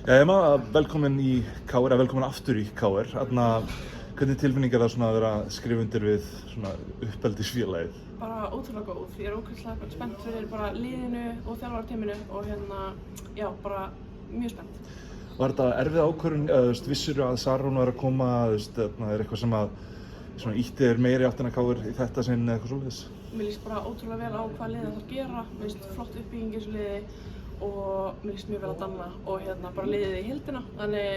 Velkomin í KR, eða velkomin aftur í KR. Hvernig tilfinning það svona að vera að skrifa undir við svona uppeldisfélagið? Bara ótrúlega góð. Ég ógeðslega spennt fyrir bara liðinu og þjálfarateyminu og bara mjög spennt. Var þetta erfið ákvörðun, vissirðu að Sarún var að koma, eitthvað sem að svona ýtti þér meiri áttina KR í þetta sinn eða eitthvað svoleiðis? Mér líst bara ótrúlega vel á hvað liðið þarf að gera. Mér líst flott uppbygging í þessu liði og mér líst mjög vel að danna og bara liðið í heildina. Þannig,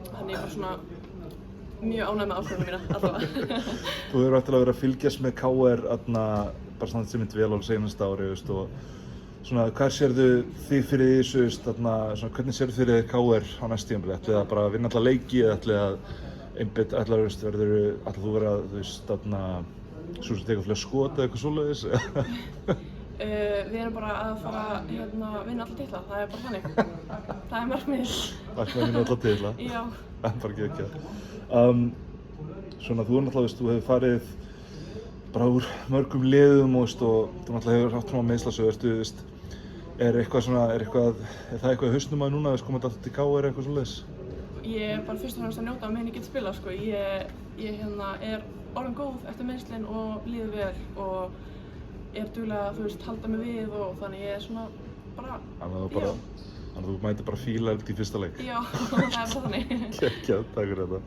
þannig bara svona mjög ánægð með ákvörðunum mína allavega. Þú hefur eftir að vera að fylgjast með KR bara svona sem myndi vel á seinasta ári og svona hvað sérðu þið fyrir þessu, svona hvernig sérðu fyrir þið KR á næsta tímabili? Ætlið að bara vinna alla leiki eða ætlið að einbeitt, ætlið þú vera svo sem tekur flest skot eða eitthvað svoleiðis? Við erum bara að fara að vinna alla titla, það er bara þannig. Það er markmiðið. Markmiðið vinna alla titla? Já. Það er bara geggjað. Svona þú náttúrulega, þú hefur farið bara úr mörgum liðum og þú náttúrulega hefur átt svona meiðslasögu, er það eitthvað í hausnum að núna, komandi alltaf til KR eða eitthvað svoleiðis? Ég er bara fyrst og fremst að njóta meðan ég get spilað, sko. Ég er orðin góð eftir meiðslin og líður vel og er duglega að halda mig við og þannig ég er svona bara, Þannig að þú mætir bara fíla í fyrsta leik? Já, það er bara þannig. Geggjað, takk fyrir þetta.